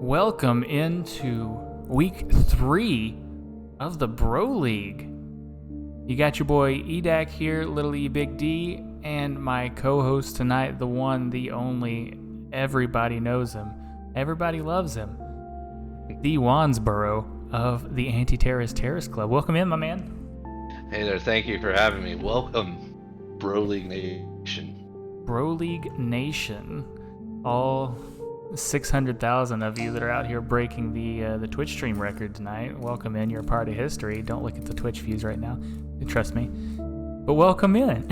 Welcome into week 3 of the Bro League. You got your boy EDAC here, Little E Big D, and my co-host tonight, the one, the only, everybody knows him, everybody loves him, the Wansboro of the Anti-Terrorist Terrorist Club. Welcome in, my man. Hey there, thank you for having me. Welcome, Bro League Nation. Bro League Nation. All 600,000 of you that are out here breaking the Twitch stream record tonight. Welcome in. You're a part of history. Don't look at the Twitch views right now. Trust me. But welcome in.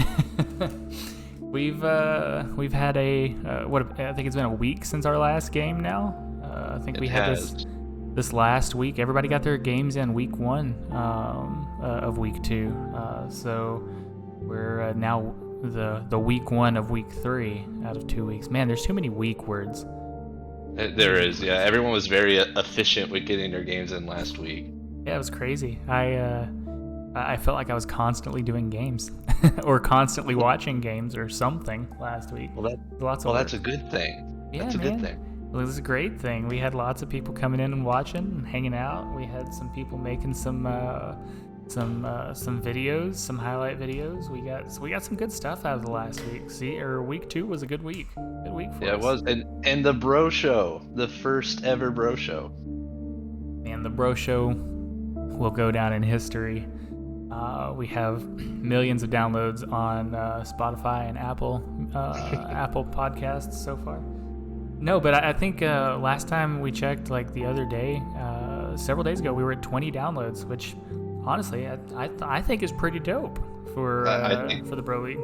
We've had a I think it's been a week since our last game now. I think we had this last week. Everybody got their games in week 1 of week 2. So we're now the week 1 of week 3 out of 2 weeks. Man, there's too many week words. There is, yeah. Everyone was very efficient with getting their games in last week. Yeah, it was crazy. I felt like I was constantly doing games or constantly watching games or something last week. That's a good thing. Yeah, that's a good thing. Well, it was a great thing. We had lots of people coming in and watching and hanging out. We had some people making some videos, some highlight videos. We got some good stuff out of the last week. Week 2 was a good week. Good week for us. Yeah, it was. And the Bro Show, the first ever Bro Show. And the Bro Show will go down in history. We have millions of downloads on Spotify and Apple Podcasts so far. No, but I think last time we checked, like the other day, several days ago, we were at 20 downloads, which honestly I think is pretty dope for the Bro League.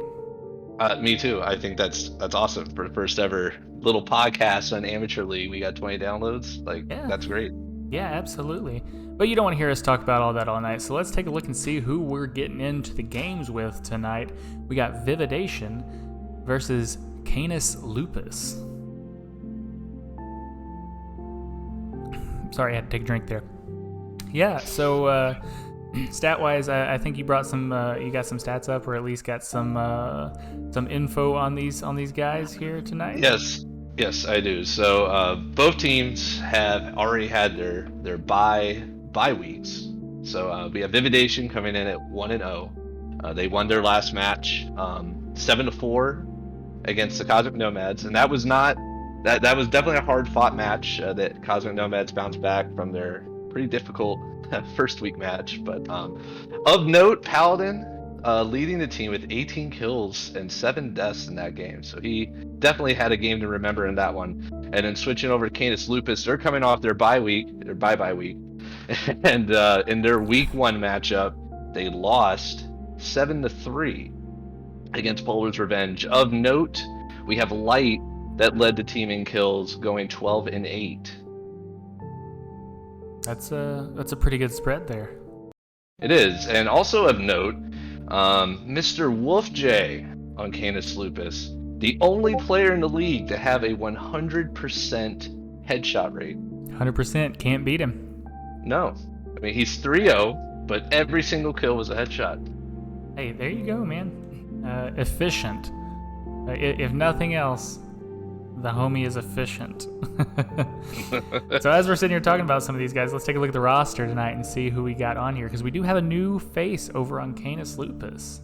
Me too. I think that's awesome for the first ever little podcast on Amateur League. We got 20 downloads. That's great. Yeah, absolutely. But you don't want to hear us talk about all that all night, so let's take a look and see who we're getting into the games with tonight. We got Vividation versus Canis Lupus. Sorry, I had to take a drink there. Yeah, so stat-wise, I think you brought you got some stats up, or at least got some info on these guys here tonight. Yes, I do. So both teams have already had their bye weeks. So we have Vividation coming in at 1-0. They won their last match 7-4 against the Cosmic Nomads, and that was definitely a hard fought match that Cosmic Nomads bounced back from their pretty difficult first week match. But of note, Paladin leading the team with 18 kills and 7 deaths in that game. So he definitely had a game to remember in that one. And then switching over to Canis Lupus, they're coming off their bye week. And in their week 1 matchup, they lost 7-3 against Polar's Revenge. Of note, we have Light that led the team in kills, going 12-8. That's a pretty good spread there. It is. And also of note, Mr. Wolf J on Canis Lupus, the only player in the league to have a 100% headshot rate. 100%, can't beat him. No. I mean, he's 3-0, but every single kill was a headshot. Hey, there you go, man. Efficient. If nothing else, the homie is efficient. So as we're sitting here talking about some of these guys, let's take a look at the roster tonight and see who we got on here, because we do have a new face over on Canis Lupus.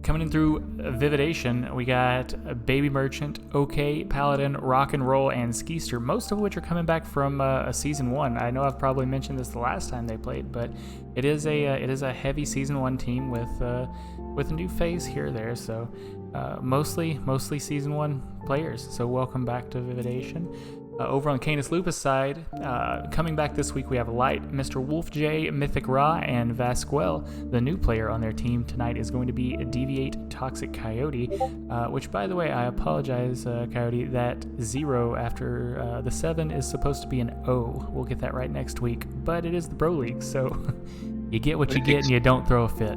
Coming in through Vividation, we got Baby Merchant, OK, Paladin, Rock and Roll, and Skeester, most of which are coming back from a Season 1. I know I've probably mentioned this the last time they played, but it is a heavy Season 1 team with a new face here or there. So mostly Season 1 players. So welcome back to Vividation. Over on Canis Lupus side, coming back this week, we have Light, Mr. Wolf J, Mythic Ra, and Vasquel. The new player on their team tonight is going to be Deviate Toxic Coyote, which, by the way, I apologize, Coyote, that 0 after the 7 is supposed to be an O. We'll get that right next week, but it is the Bro League, so you get what you get and you don't throw a fit.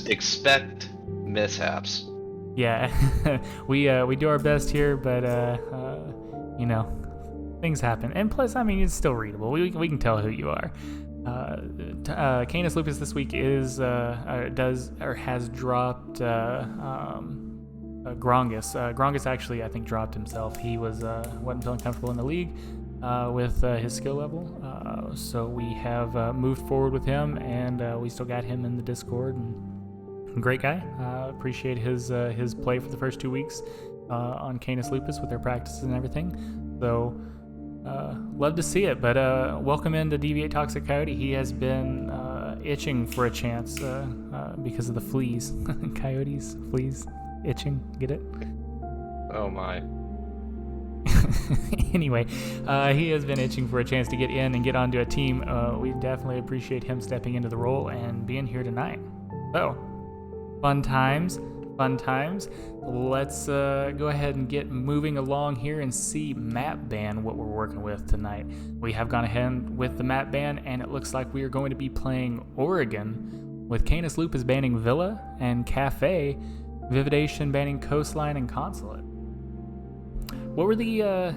Expect mishaps. Yeah, we do our best here, but things happen. And plus, I mean, it's still readable. We can tell who you are. Canis Lupus this week has dropped Grongus. Grongus actually, I think, dropped himself. He wasn't feeling comfortable in the league with his skill level. So we have moved forward with him, and we still got him in the Discord. And great guy. Appreciate his play for the first 2 weeks on Canis Lupus with their practices and everything. So love to see it. But welcome into Deviate Toxic Coyote. He has been itching for a chance because of the fleas. Coyotes, fleas. Itching, get it? Oh my. Anyway, he has been itching for a chance to get in and get onto a team. We definitely appreciate him stepping into the role and being here tonight. So, fun times. Let's go ahead and get moving along here and see map ban what we're working with tonight. We have gone ahead with the map ban, and it looks like we are going to be playing Oregon with Canis Lupus banning Villa and Cafe, Vividation banning Coastline and Consulate. What were their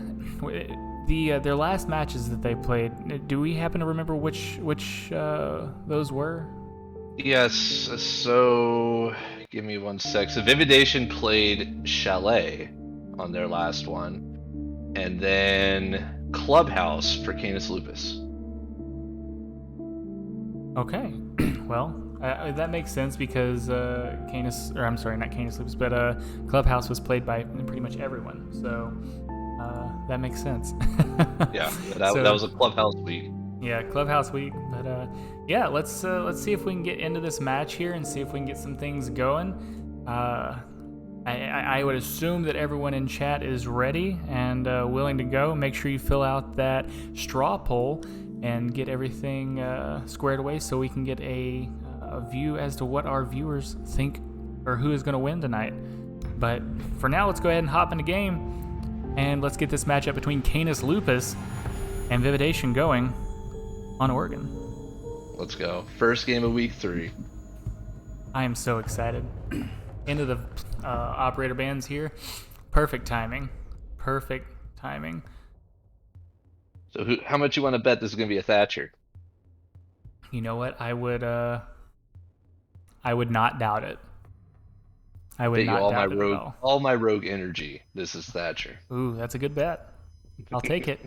last matches that they played? Do we happen to remember which those were? Yes, so give me 1 sec. So Vividation played Chalet on their last one, and then Clubhouse for Canis Lupus. Okay, well, that makes sense because not Canis Lupus, but Clubhouse was played by pretty much everyone, so that makes sense. Yeah, that was a Clubhouse week. Yeah, Clubhouse week, but yeah, let's see if we can get into this match here and see if we can get some things going. I would assume that everyone in chat is ready and willing to go. Make sure you fill out that straw poll and get everything squared away so we can get a view as to what our viewers think or who is going to win tonight. But for now, let's go ahead and hop in the game and let's get this matchup between Canis Lupus and Vividation going on Oregon. Let's go. First game of week 3. I am so excited. Into the operator bands here. Perfect timing. So how much you want to bet this is going to be a Thatcher? You know what? I would not doubt it. I would not doubt it at all. All my rogue energy. This is Thatcher. Ooh, that's a good bet. I'll take it.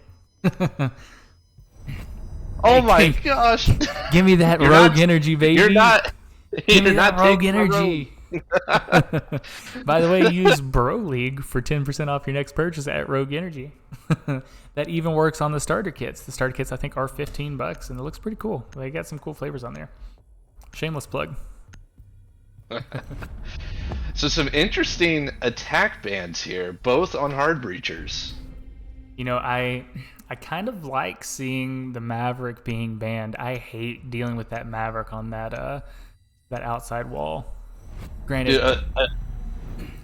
Oh my gosh! Give me that rogue energy, baby. Give me that rogue energy. By the way, use Bro League for 10% off your next purchase at Rogue Energy. That even works on the starter kits. The starter kits, I think, are $15, and it looks pretty cool. They got some cool flavors on there. Shameless plug. So some interesting attack bans here, both on hard breachers. You know, I kind of like seeing the Maverick being banned. I hate dealing with that Maverick on that outside wall. Granted,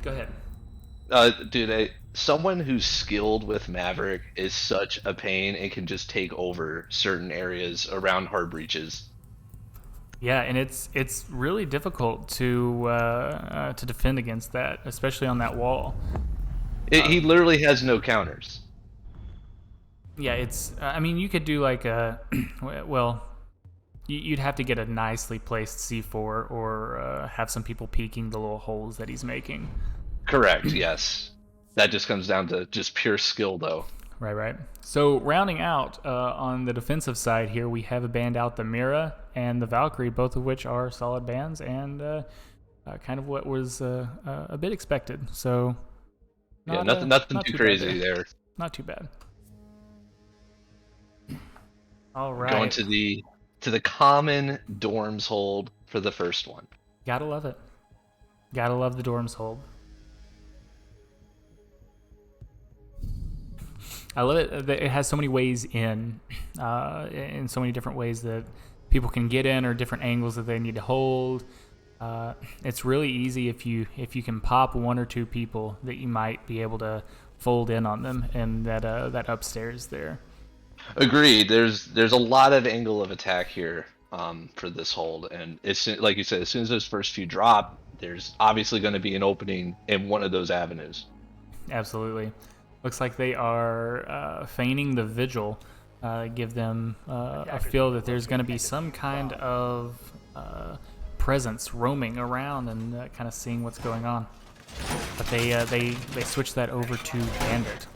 go ahead. Dude, someone who's skilled with Maverick is such a pain and can just take over certain areas around hard breaches. Yeah, and it's really difficult to defend against that, especially on that wall. He literally has no counters. Yeah, I mean, you could do like well, you'd have to get a nicely placed C4 or have some people peeking the little holes that he's making. Correct, yes. That just comes down to just pure skill, though. Right. So rounding out on the defensive side here, we have banned out the Mira and the Valkyrie, both of which are solid bans and kind of what was a bit expected. So nothing too crazy there. Not too bad. All right. Going to the common dorms hold for the first one. Gotta love it. Gotta love the dorms hold. I love it that it has so many ways in so many different ways that people can get in or different angles that they need to hold. It's really easy if you can pop one or two people that you might be able to fold in on them and that upstairs there. Agreed. There's a lot of angle of attack here for this hold, and it's like you said, as soon as those first few drop, there's obviously going to be an opening in one of those avenues. Absolutely. Looks like they are feigning the vigil. Give them a feel that there's going to be some kind of presence roaming around and kind of seeing what's going on. but they switched that over to Bandit.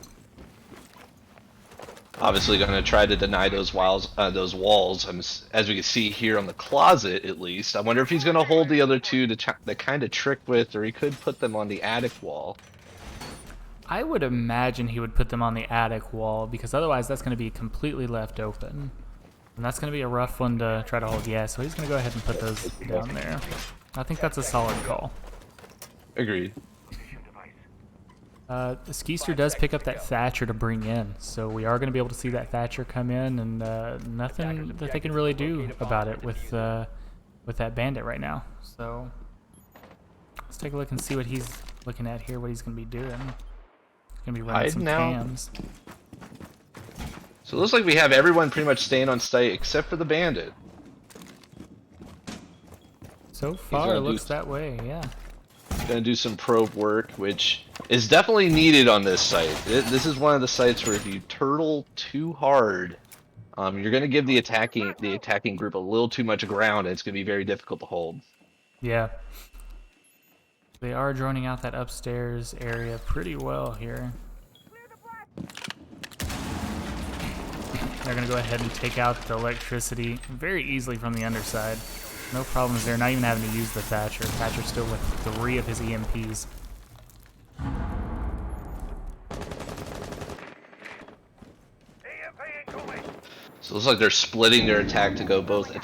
Obviously going to try to deny those walls. As we can see here on the closet, at least. I wonder if he's going to hold the other two to kind of trick with, or he could put them on the attic wall. I would imagine he would put them on the attic wall, because otherwise that's going to be completely left open. And that's going to be a rough one to try to hold. Yeah, so he's going to go ahead and put those down there. I think that's a solid call. Agreed. Skeester does pick up that Thatcher to bring in, so we are going to be able to see that Thatcher come in, and nothing that they can really do about it with that Bandit right now. So let's take a look and see what he's looking at here, what he's going to be doing. He's going to be running some cams. So it looks like we have everyone pretty much staying on site except for the Bandit. So far, it looks that way, yeah. Gonna do some probe work, which is definitely needed on this site. This is one of the sites where if you turtle too hard, you're gonna give the attacking group a little too much ground, and it's gonna be very difficult to hold. Yeah. They are droning out that upstairs area pretty well here. They're gonna go ahead and take out the electricity very easily from the underside. No problems there, not even having to use the Thatcher. Thatcher's still with 3 of his EMPs. So it looks like they're splitting their attack to go both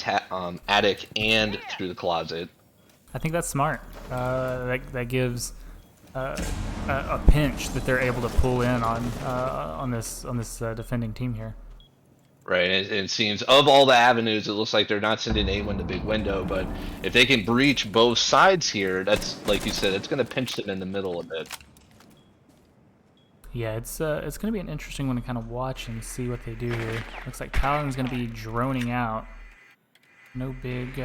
attic and through the closet. I think that's smart. That gives a pinch that they're able to pull in on this defending team here. Right, it seems of all the avenues, it looks like they're not sending anyone to big window, but if they can breach both sides here, that's, like you said, it's going to pinch them in the middle a bit. Yeah, it's going to be an interesting one to kind of watch and see what they do here. Looks like Paladin's going to be droning out. No big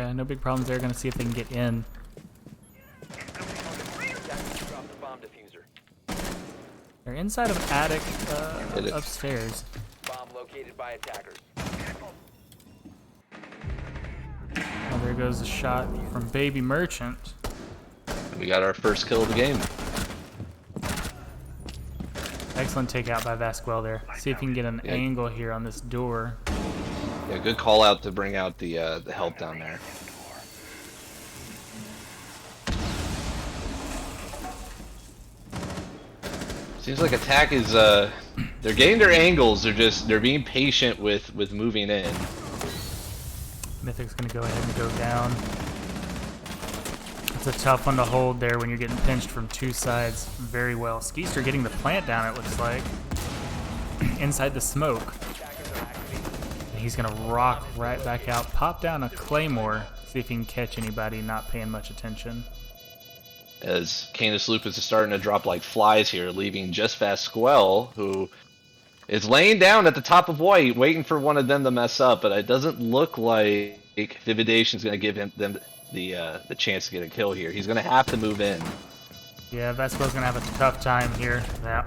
problems there. Going to see if they can get in. They're inside of attic upstairs. Bomb located by attackers. Oh, there goes a shot from Baby Merchant. We got our first kill of the game. Excellent takeout by Vasquel there. See if you can get an angle here on this door. Yeah, good call out to bring out the help down there. Seems like attack is they're getting their angles. They're being patient with moving in. Mythic's gonna go ahead and go down. It's a tough one to hold there when you're getting pinched from 2 sides very well. Skeester getting the plant down, it looks like. Inside the smoke. And he's gonna rock right back out. Pop down a claymore. See if he can catch anybody not paying much attention. As Canis Lupus is starting to drop like flies here, leaving just Vasquel, who is laying down at the top of white, waiting for one of them to mess up, but it doesn't look like Vividation's going to give them the chance to get a kill here. He's going to have to move in. Yeah, Vasquel's going to have a tough time here. Yeah.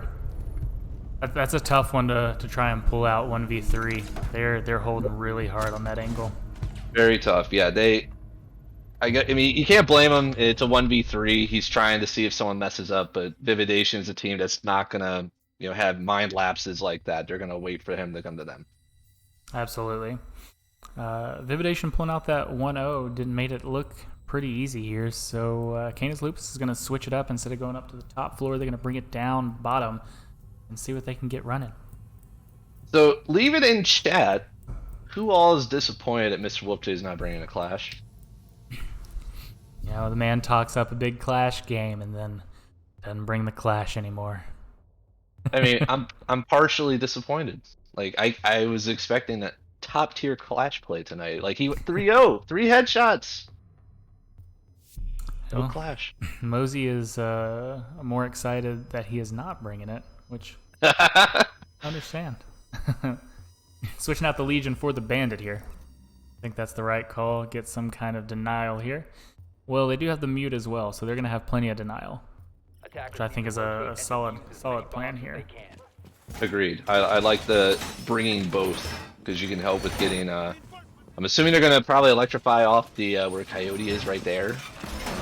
That's a tough one to try and pull out 1v3. They're holding really hard on that angle. Very tough. Yeah, I mean, you can't blame him. It's a 1v3. He's trying to see if someone messes up, but Vividation is a team that's not gonna, have mind lapses like that. They're gonna wait for him to come to them. Absolutely. Vividation pulling out that 1-0 didn't made it look pretty easy here. So Canis Lupus is gonna switch it up. Instead of going up to the top floor, they're gonna bring it down bottom and see what they can get running. So leave it in chat. Who all is disappointed that Mr. Whoopty not bringing a clash? The man talks up a big clash game and then doesn't bring the clash anymore. I mean, I'm partially disappointed. Like I was expecting a top tier clash play tonight. Like he 3-0, 3 headshots. No clash. Mosey is more excited that he is not bringing it, which I understand. Switching out the Legion for the Bandit here. I think that's the right call. Get some kind of denial here. Well, they do have the mute as well, so they're going to have plenty of denial, which I think is a solid plan here. Agreed. I like the bringing both, because you can help with getting... I'm assuming they're going to probably electrify off the where Coyote is right there,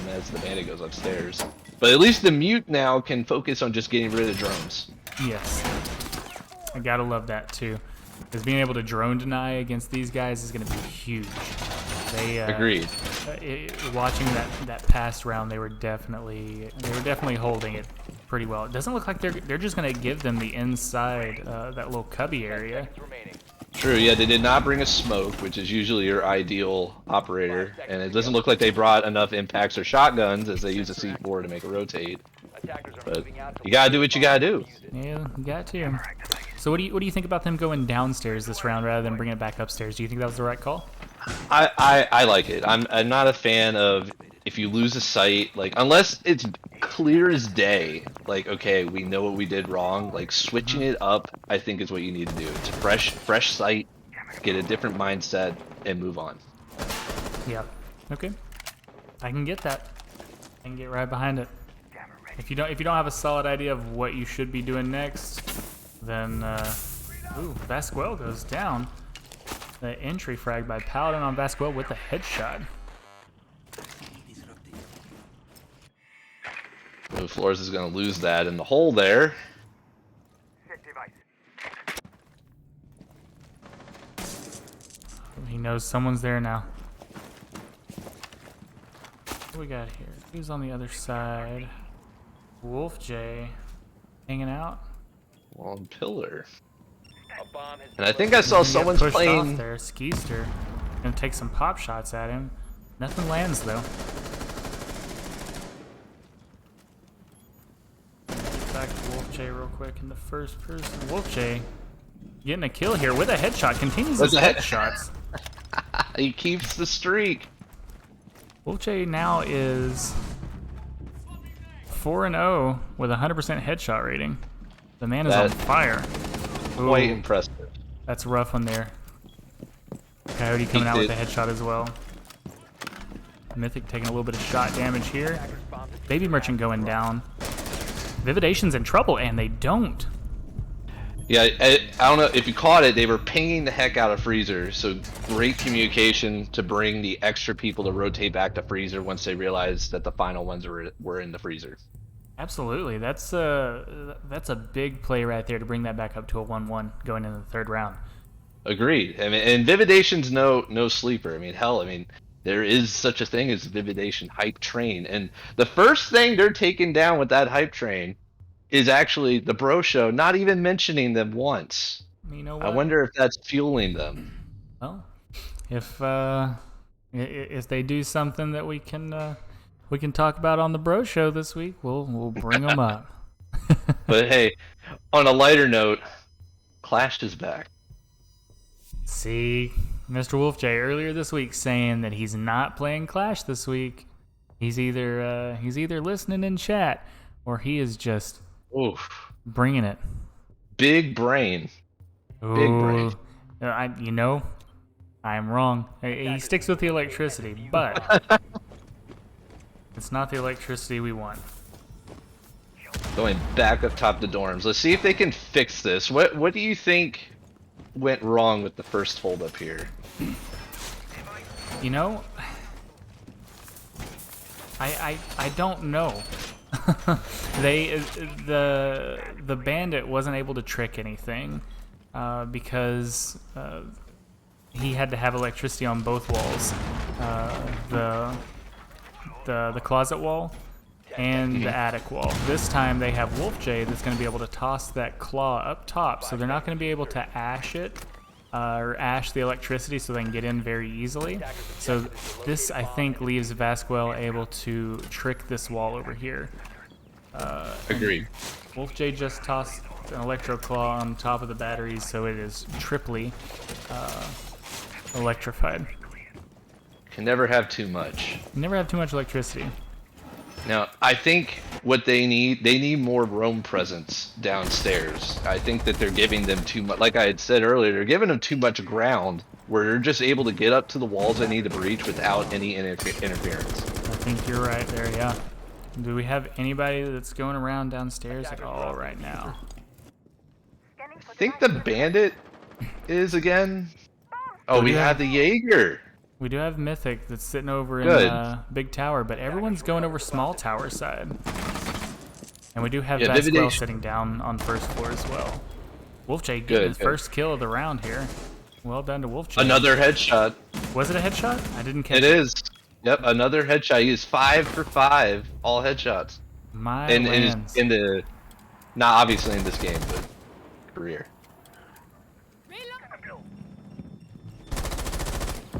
as the Bandit goes upstairs. But at least the mute now can focus on just getting rid of drones. Yes. I gotta love that too. Because being able to drone deny against these guys is gonna be huge. They Agreed. Watching that past round, they were definitely holding it pretty well. It doesn't look like they're just gonna give them the inside that little cubby area. Remaining. True, yeah, they did not bring a smoke, which is usually your ideal operator, and it doesn't look like they brought enough impacts or shotguns as they use a C4 to make a rotate. Attackers are But moving out. you gotta do what you gotta do. Yeah, you got to. So what do you think about them going downstairs this round rather than bringing it back upstairs? Do you think that was the right call? I like it. I'm not a fan of if you lose a site, like unless it's clear as day, like okay, we know what we did wrong, like switching it up I think is what you need to do. It's a fresh site, get a different mindset and move on. Yeah. Okay. I can get that. I can get right behind it. If you don't have a solid idea of what you should be doing next, then ooh, Vasquel goes down. The entry frag by Paladin on Vasquel with a headshot. So Flores is gonna lose that in the hole there. He knows someone's there now. What do we got here? Who's on the other side? Wolf J hanging out. On pillar. A bomb has And I think I saw He's gonna get someone's pushed playing. off there. Skeester gonna take some pop shots at him. Nothing lands though. Back to Wolf J real quick in the first person. Wolf J getting a kill here with a headshot. Continues his With a headshots. He keeps the streak. Wolf J now is 4-0 with a 100% headshot rating. The man is on That- fire. Quite Ooh, impressive. that's a rough one there. Coyote coming out with a headshot as well. Mythic taking a little bit of shot damage here. Baby Merchant going down. Vividation's in trouble, and they don't. Yeah, I don't know if you caught it. They were pinging the heck out of Freezer, so great communication to bring the extra people to rotate back to Freezer once they realized that the final ones were in the Freezer. Absolutely, that's a big play right there to bring that back up to a 1-1 going into the third round. Agreed. I mean, and Vividation's no sleeper. I mean, hell, I mean, there is such a thing as Vividation hype train, and the first thing they're taking down with that hype train is actually the Bro Show, not even mentioning them once. You know what? I wonder if that's fueling them. Well, if they do something that we can talk about on the Bro Show this week, we'll bring them up. But hey, on a lighter note, Clash is back. See, Mr. Wolf J earlier this week saying that he's not playing Clash this week. He's either listening in chat or he is just Oof. bringing it. Big brain. Big brain. I'm wrong. He sticks with the electricity, but it's not the electricity we want. Going back up top the dorms. Let's see if they can fix this. What do you think went wrong with the first hold up here? You know, I don't know. The bandit wasn't able to trick anything because he had to have electricity on both walls, the closet wall and the attic wall. This time they have Wolf J that's going to be able to toss that claw up top, so they're not going to be able to ash it or ash the electricity so they can get in very easily. So this, I think, leaves Vasquel able to trick this wall over here. Agreed. Wolf J just tossed an electro claw on top of the batteries, so it is triply electrified. Can never have too much. You never have too much electricity. Now, I think what they need more roam presence downstairs. I think that they're giving them too much, like I had said earlier, they're giving them too much ground where they're just able to get up to the walls they need to breach without any interference. I think you're right there, yeah. Do we have anybody that's going around downstairs at all right now? I think the bandit is again. Oh, do we you have have? the Jaeger. We do have Mythic that's sitting over in Good. Big Tower, but everyone's going over Small Tower side. And we do have Yeah, Vasquel Vividation. sitting down on first floor as well. Wolfjay getting Good, his good. first kill of the round here. Well done to Wolfjay. Another headshot. Was it a headshot? I didn't catch It is. Yep, another headshot. He is 5 for 5, all headshots. My In lands. in the, not obviously in this game, but career.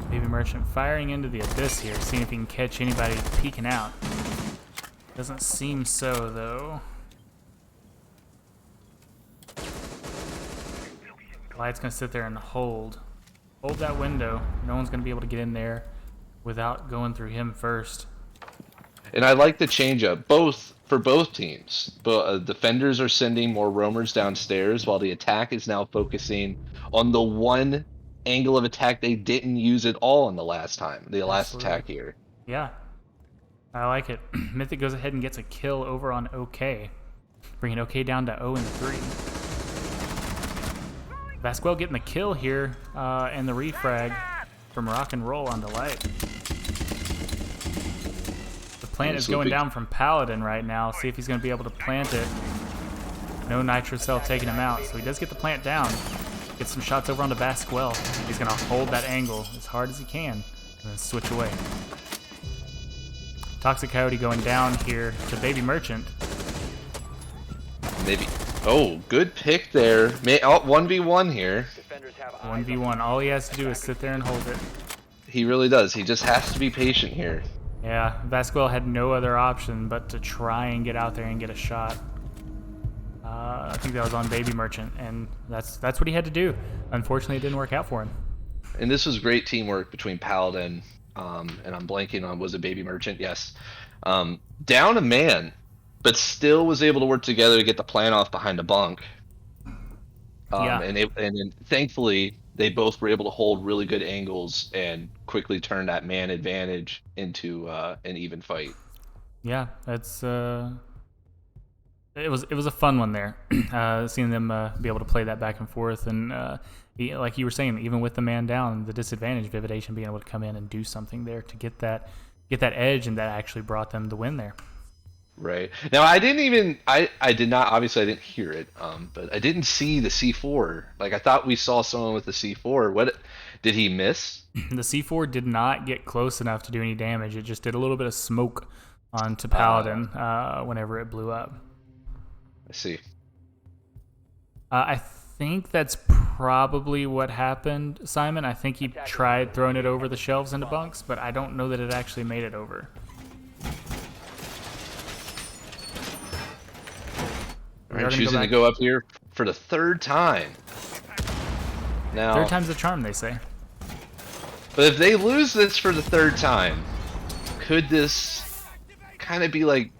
Baby Merchant firing into the abyss here, seeing if he can catch anybody peeking out. Doesn't seem so, though. Light's gonna sit there and hold that window. No one's gonna be able to get in there without going through him first. And I like the change up, for both teams. Defenders are sending more roamers downstairs, while the attack is now focusing on the one angle of attack they didn't use at all in the last Absolutely. attack here. Yeah, I like it. Mythic goes ahead and gets a kill over on OK, bringing OK down to 0-3. Vasquel getting the kill here, and the refrag from Rock and Roll onto Light. The plant is going down from Paladin right now. See if he's going to be able to plant it. No Nitro Cell taking him out, so he does get the plant down. Gets some shots over onto Vasquel. He's going to hold that angle as hard as he can, and then switch away. Toxic Coyote going down here to Baby Merchant. Maybe. Oh, good pick there. 1v1 here. Defenders have eyes 1v1. All he has to do is sit there and hold it. He really does. He just has to be patient here. Yeah, Vasquel had no other option but to try and get out there and get a shot. I think that was on Baby Merchant, and that's what he had to do. Unfortunately, it didn't work out for him. And this was great teamwork between Paladin, and I'm blanking on, was it Baby Merchant? Yes. Down a man, but still was able to work together to get the plan off behind a bunk. Yeah. And then thankfully, they both were able to hold really good angles and quickly turn that man advantage into an even fight. Yeah, that's it was a fun one there. Seeing them be able to play that back and forth, and like you were saying, even with the man down, the disadvantage, Vividation being able to come in and do something there to get that edge, and that actually brought them the win there. Right. Now, I did not, obviously I didn't hear it, but I didn't see the C4. Like, I thought we saw someone with the C4. What, did he miss? The C4 did not get close enough to do any damage. It just did a little bit of smoke onto Paladin whenever it blew up. I see. I think that's probably what happened, Simon. I think he tried throwing it over the shelves into bunks, but I don't know that it actually made it over. All right, choosing to go up here for the third time. Now, Third time's the charm, they say. but if they lose this for the third time, could this kind of be like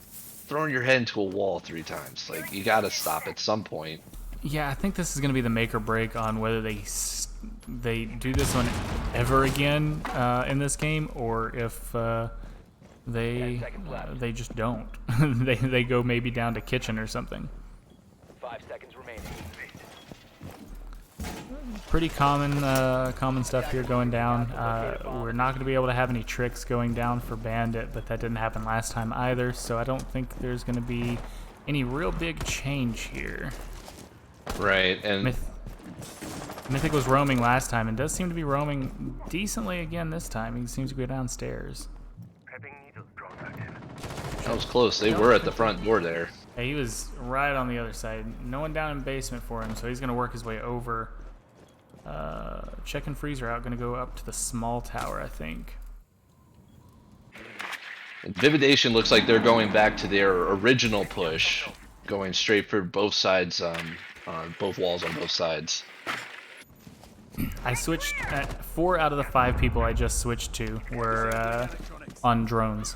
throwing your head into a wall 3 times? Like, you got to stop at some point. Yeah, I think this is going to be the make or break on whether they do this one ever again in this game, or if they just don't. they go maybe down to kitchen or something. 5 seconds remaining. Pretty common stuff here going down. We're not going to be able to have any tricks going down for Bandit, but that didn't happen last time either, so I don't think there's going to be any real big change here. Right, and Mythic was roaming last time and does seem to be roaming decently again this time. He seems to go downstairs. that was close. They were at the front door there. Yeah, he was right on the other side. No one down in basement for him, so he's going to work his way over. Check and Freezer out, going to go up to the small tower, I think. And Vividation looks like they're going back to their original push, going straight for both sides, on both walls on both sides. I switched at 4 out of the 5 people I just switched to were on drones.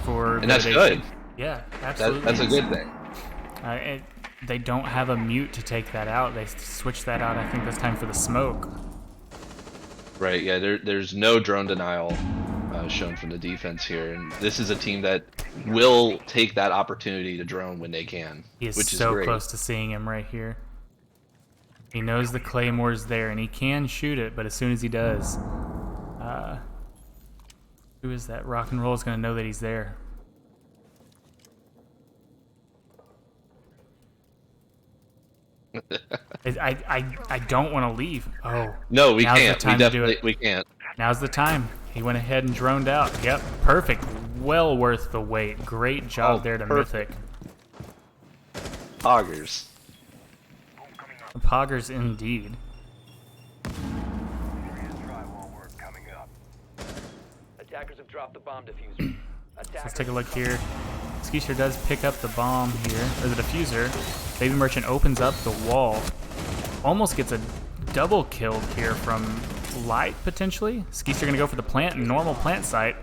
And that's Vividation. good. Yeah, absolutely. That's a good thing. They don't have a mute to take that out. They switched that out, I think, this time for the smoke. Right, yeah, there's no drone denial shown from the defense here, and this is a team that will take that opportunity to drone when they can, He is which is so great. close to seeing him right here. He knows the Claymore's there, and he can shoot it, but as soon as he does, Who is that? Rock and roll is gonna know that he's there. I don't want to leave. Oh. No, we now's the can't. We time to do definitely it. we can't. Now's the time. He went ahead and droned out. Yep, perfect. Well worth the wait. Great job there to perfect. Mythic. Poggers. Poggers indeed. Attackers have dropped the bomb diffuser. So let's take a look here. Skeeter does pick up the bomb here, or the diffuser. Baby Merchant opens up the wall. Almost gets a double kill here from Light, potentially. Skeeter gonna go for the plant, normal plant site.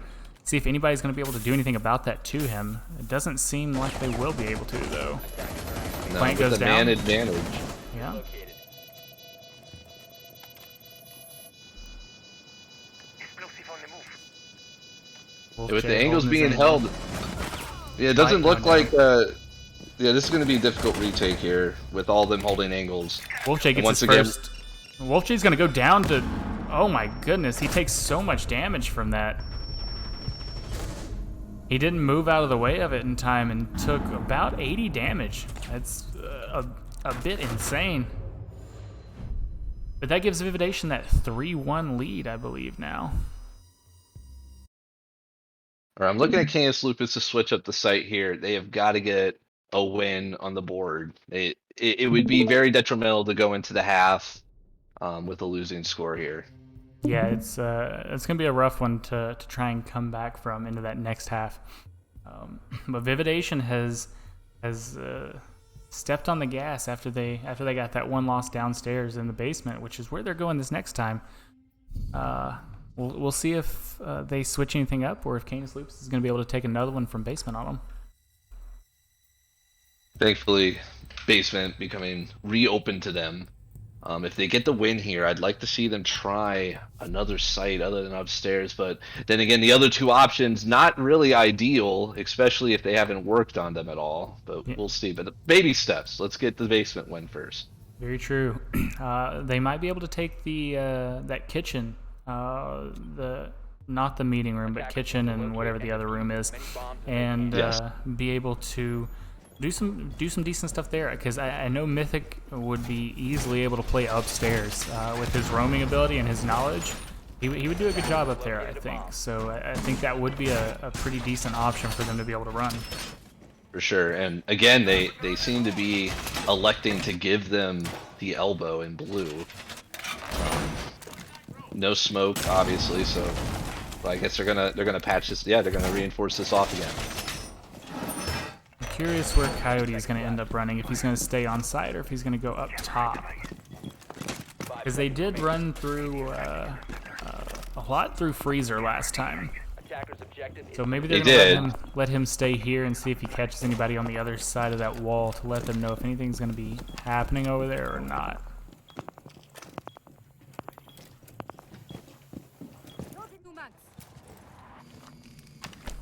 See if anybody's gonna be able to do anything about that to him. It doesn't seem like they will be able to, though. No, Plant with goes the down. man advantage. Yeah. Wolf With J the angles holding his being angle. held, yeah, it doesn't Light look going like. Yeah, this is going to be a difficult retake here with all them holding angles. Wolf J gets once his again- first. Wolf J's gonna go down to. Oh my goodness, he takes so much damage from that. He didn't move out of the way of it in time and took about 80 damage. That's a bit insane. But that gives Vividation that 3-1 lead, I believe, now. All right, I'm looking at Canis Lupus to switch up the site here. They have got to get a win on the board. It would be very detrimental to go into the half with a losing score here. Yeah, it's gonna be a rough one to try and come back from into that next half. But Vividation has stepped on the gas after they got that one loss downstairs in the basement, which is where they're going this next time. We'll see if they switch anything up or if Canis Lupus is gonna be able to take another one from basement on them. Thankfully, basement becoming reopened to them. If they get the win here, I'd like to see them try another site other than upstairs. But then again, the other two options, not really ideal, especially if they haven't worked on them at all. But Yeah. we'll see. But baby steps. Let's get the basement win first. Very true. They might be able to take the that kitchen, not the meeting room, but kitchen and whatever the other room is, and Yes. be able to do some decent stuff there. Because I know Mythic would be easily able to play upstairs with his roaming ability and his knowledge. He would do a good job up there, I think. So I think that would be a pretty decent option for them to be able to run. For sure. And again, they seem to be electing to give them the elbow in blue. No smoke, obviously, so I guess they're gonna patch this. Yeah, they're gonna reinforce this off again. I'm curious where Coyote is going to end up running, if he's going to stay on site or if he's going to go up top. Because they did run through a lot through Freezer last time. Attackers objective is So maybe they're They going to let him stay here and see if he catches anybody on the other side of that wall to let them know if anything's going to be happening over there or not.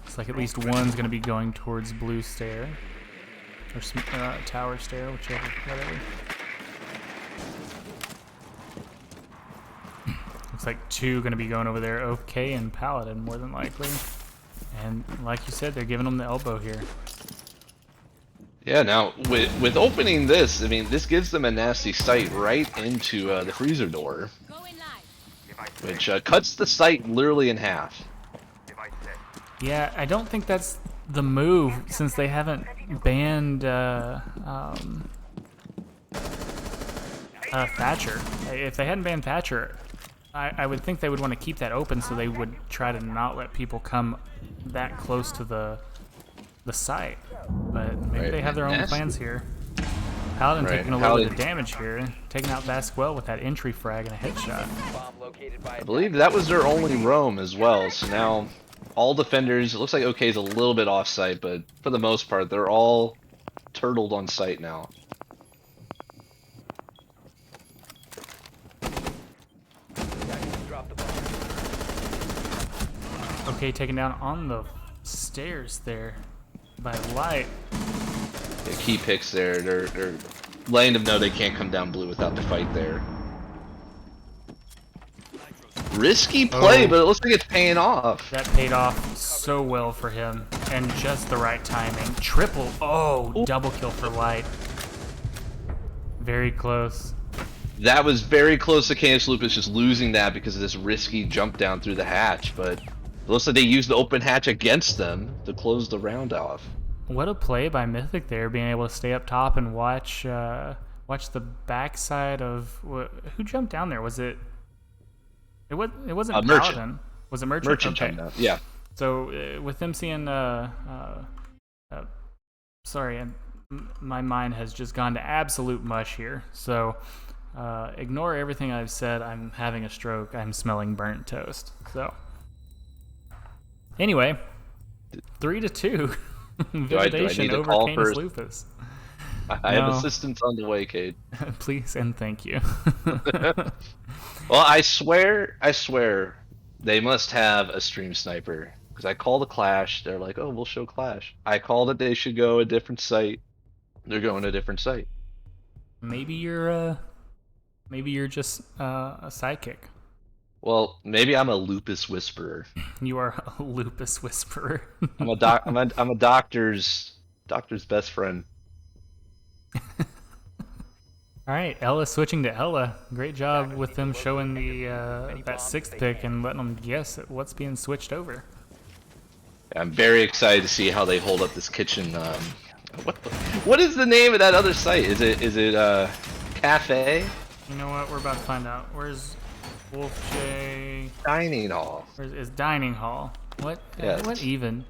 Looks like at least one's going to be going towards blue stair. Or tower stair, whichever, whatever. Looks like two going to be going over there, OK and Paladin, more than likely. And like you said, they're giving them the elbow here. Yeah, now with opening this, I mean, this gives them a nasty sight right into the freezer door, which cuts the site literally in half. Yeah, I don't think that's the move since they haven't banned Thatcher. If they hadn't banned Thatcher, I would think they would want to keep that open so they would try to not let people come that close to the site. But maybe Right, they have their own nasty. plans here. Paladin Right, taking a little bit Paladin- of damage here, taking out Basquel with that entry frag and a headshot. bomb located by I believe that was their only roam as well, so now all defenders, it looks like OK's a little bit off site, but for the most part, they're all turtled on site now. attackers dropped the bomb. Okay, taken down on the stairs there by Light. Yeah, key picks there, they're letting them know they can't come down blue without the fight there. Risky play, Oh. but it looks like it's paying off. That paid off so well for him, and just the right timing. Triple, double kill for Light. Very close. That was very close to Canis Lupus just losing that because of this risky jump down through the hatch, but it looks like they used the open hatch against them to close the round off. What a play by Mythic there, being able to stay up top and watch the backside of who jumped down there. Was it? It wasn't Merchant. Paladin. Was it Merchant? Merchant Okay. jumped down. Yeah. So with them seeing, sorry, my mind has just gone to absolute mush here. So ignore everything I've said. I'm having a stroke. I'm smelling burnt toast. So anyway, 3-2. Do I Vividation need to over call Canis first? Lupus. I have No. assistance on the way, Cade. Please and thank you. Well, I swear, they must have a stream sniper. Because I called a clash, they're like, oh, we'll show clash. I called it they should go a different site. They're going to a different site. Maybe you're just a sidekick. Well, maybe I'm a lupus whisperer. You are a lupus whisperer. I'm a doctor's best friend. All right, Ella switching to Ella. Great job with them showing the that 6th pick and letting them guess at what's being switched over. I'm very excited to see how they hold up this kitchen. What is the name of that other site? Is it cafe? You know what? We're about to find out. Where's Wolf J? Dining hall. Where's dining hall? What? Yes. What even?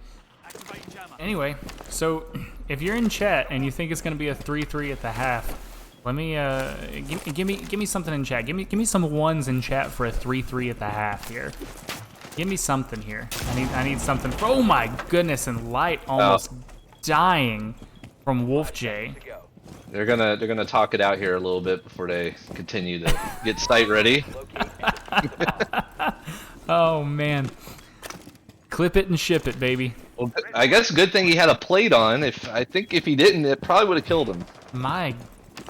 Anyway, so if you're in chat and you think it's gonna be a 3-3 at the half, let me give me something in chat. Give me some ones in chat for a 3-3 at the half here. Give me something here. I need something. Oh my goodness! And Light almost dying from Wolf J. To go. They're gonna talk it out here a little bit before they continue to get site ready. Locate Oh man. Clip it and ship it, baby. Well, I guess good thing he had a plate on. I think if he didn't, it probably would have killed him. My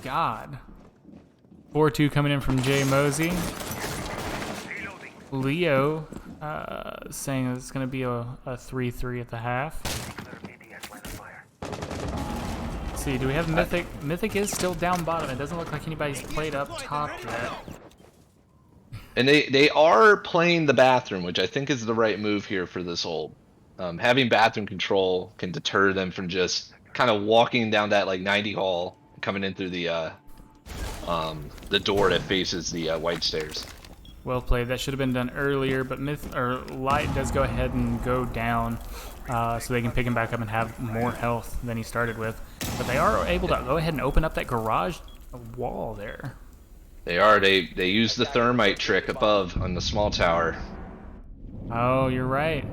God. 4-2 coming in from Jay Mosey. Leo saying it's going to be a 3-3 at the half. Let's see, do we have Mythic? Mythic is still down bottom. It doesn't look like anybody's played up top yet. And they are playing the bathroom, which I think is the right move here for this hold. Having bathroom control can deter them from just kind of walking down that like 90 hall, coming in through the door that faces the white stairs. Well played. That should have been done earlier, but Light does go ahead and go down, so they can pick him back up and have more health than he started with. But they are able to go ahead and open up that garage wall there. They are. They use the thermite trick above on the small tower. Oh, you're right.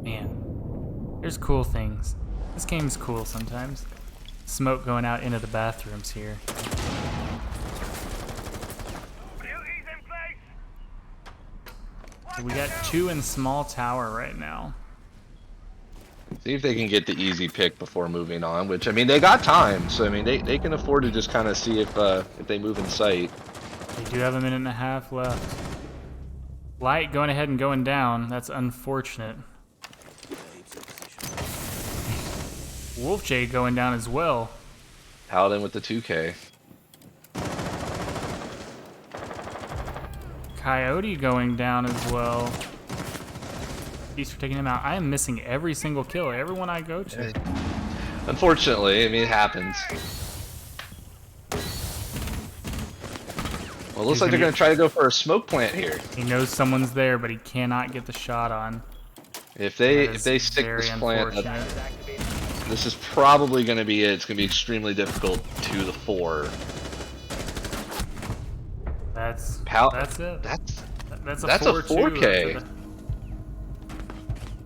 Man, there's cool things. This game's cool sometimes. Smoke going out into the bathrooms here. We got 2 in small tower right now. See if they can get the easy pick before moving on. Which I mean, they got time, so I mean, they can afford to just kind of see if they move in sight. They do have a minute and a half left. Light going ahead and going down. That's unfortunate. Wolf J going down as well. Paladin with the 2K. Coyote going down as well. He's for taking him out. I am missing every single kill, everyone I go to. Unfortunately, I mean, it happens. Well, it looks like they're going to try to go for a smoke plant here. He knows someone's there, but he cannot get the shot on. If That they is stick very this plant, unfortunate. this is probably going to be it. It's going to be extremely difficult to the 4. That's it. That's a That's a 4-2. 4K.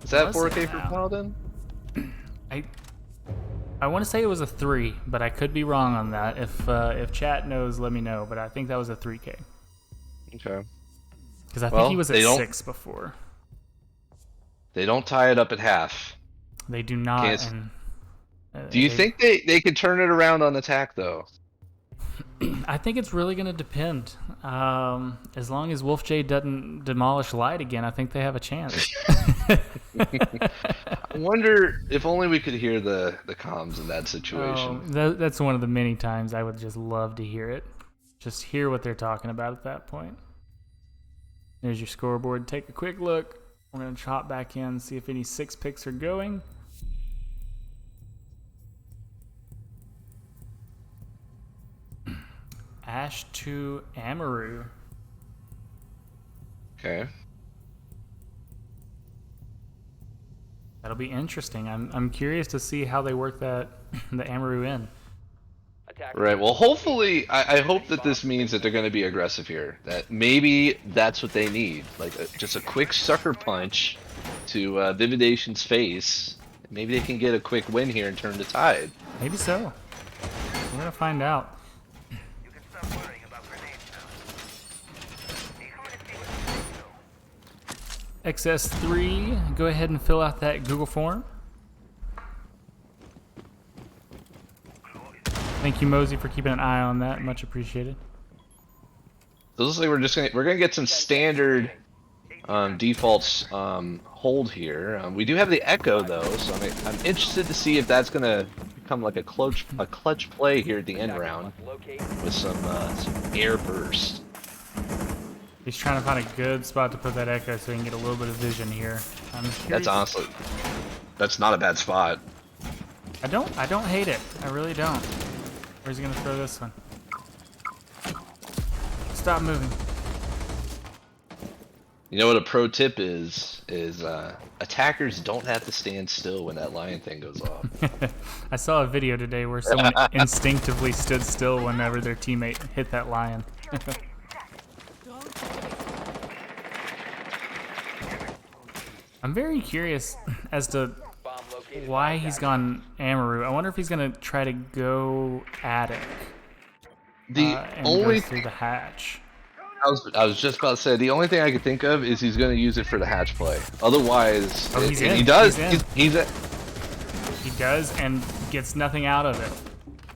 Is that Was 4K it for now? Paladin? I want to say it was a 3, but I could be wrong on that. If chat knows, let me know. But I think that was a 3K. Okay. Because I Well, think he was at they don't- 6 before. They don't tie it up at half. They do not. Can't- And, Do you think they could turn it around on attack though? I think it's really going to depend. As long as Wolf J doesn't demolish Light again, I think they have a chance. I wonder if only we could hear the comms in that situation. That's one of the many times I would just love to hear it. Just hear what they're talking about at that point. There's your scoreboard. Take a quick look. We're going to chop back in, see if any 6 picks are going. Ash to Amaru. Okay. That'll be interesting. I'm curious to see how they work the Amaru in. Right. Well, hopefully, I hope that this means that they're going to be aggressive here. That maybe that's what they need, like just a quick sucker punch to Vividation's face. Maybe they can get a quick win here and turn the tide. Maybe so. We're gonna find out. XS3, go ahead and fill out that Google form. Thank you, Mosey, for keeping an eye on that. Much appreciated. So it looks like we're gonna get some standard defaults hold here. We do have the Echo though, so I'm interested to see if that's gonna become like a clutch play here at the end round with some air burst. He's trying to find a good spot to put that Echo so he can get a little bit of vision here. That's honestly, that's not a bad spot. I don't hate it. I really don't. Where's he gonna throw this one? Stop moving. You know what a pro tip is attackers don't have to stand still when that lion thing goes off. I saw a video today where someone instinctively stood still whenever their teammate hit that lion. I'm very curious as to why he's gone Amaru. I wonder if he's gonna try to go Attic. And go through the hatch. I was just about to say the only thing I could think of is he's going to use it for the hatch play. Otherwise, he does. He's he does and gets nothing out of it.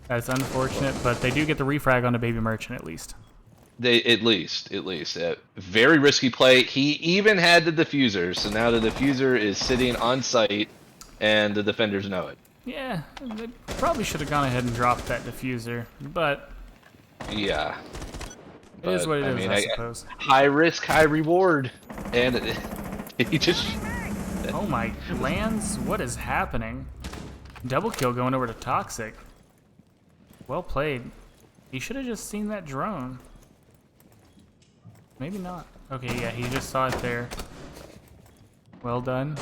That's unfortunate, but they do get the refrag on the Baby Merchant at least. At least. Very risky play. He even had the diffuser, so now the diffuser is sitting on site, and the defenders know it. Yeah, they probably should have gone ahead and dropped that diffuser, but yeah, it is what it is, I suppose. High risk, high reward, and he just. Oh my lands! What is happening? Double kill going over to Toxic. Well played. He should have just seen that drone. Maybe not. Okay, yeah, he just saw it there. Well done.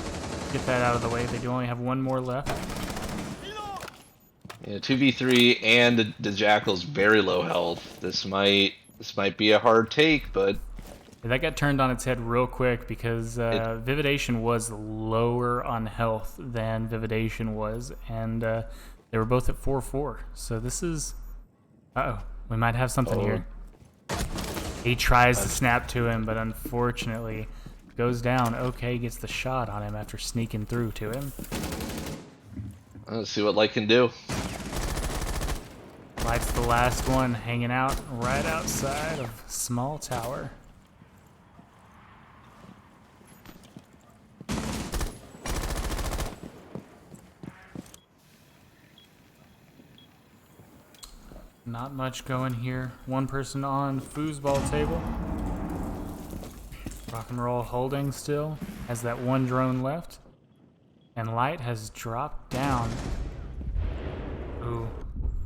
Get that out of the way. They do only have one more left. Yeah, 2v3 and the Jackal's very low health. This might be a hard take, but that got turned on its head real quick because Vividation was lower on health than Vividation was, and they were both at 4-4. So this is, we might have something here. He tries to snap to him, but unfortunately goes down. Okay, gets the shot on him after sneaking through to him. Let's see what Light can do. Light's the last one, hanging out right outside of Small Tower. Not much going here. One person on foosball table. Rock and Roll holding still. Has that one drone left. And Light has dropped down. Ooh.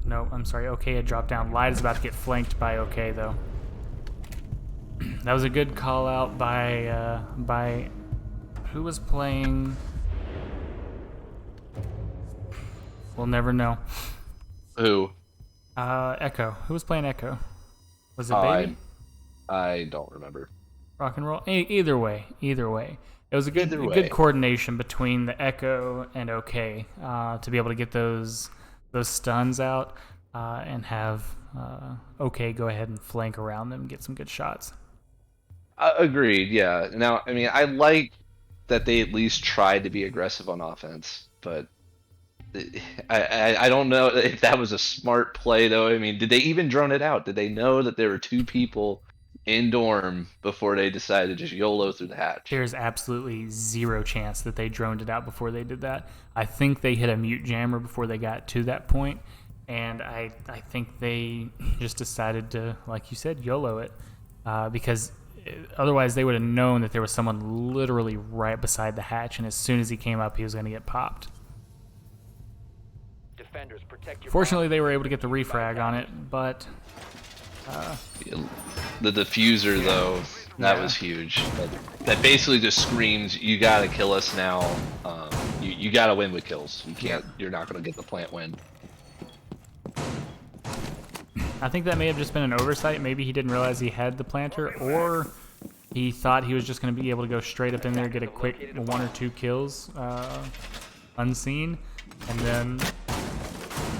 No, I'm sorry. OK had dropped down. Light is about to get flanked by OK, though. That was a good call out by who was playing? We'll never know. Who? Echo. Who was playing Echo? Was it Baby? I don't remember. Rock and Roll. Either way. It was a good coordination between the Echo and OK to be able to get those stuns out and have OK go ahead and flank around them and get some good shots. Agreed. Yeah. Now, I mean, I like that they at least tried to be aggressive on offense, but I don't know if that was a smart play though. I mean, did they even drone it out? Did they know that there were 2 people in dorm before they decided to just YOLO through the hatch? There's absolutely zero chance that they droned it out before they did that. I think they hit a mute jammer before they got to that point, and I think they just decided to, like you said, YOLO it, because otherwise they would have known that there was someone literally right beside the hatch, and as soon as he came up, he was going to get popped. Defenders, protect your Fortunately, they were able to get the refrag on it, but The diffuser though, that Yeah. was huge. That basically just screams, "You gotta kill us now. You gotta win with kills. You can't. You're not gonna get the plant win." I think that may have just been an oversight. Maybe he didn't realize he had the planter, or he thought he was just going to be able to go straight up in there, get a quick 1 or 2 kills unseen, and then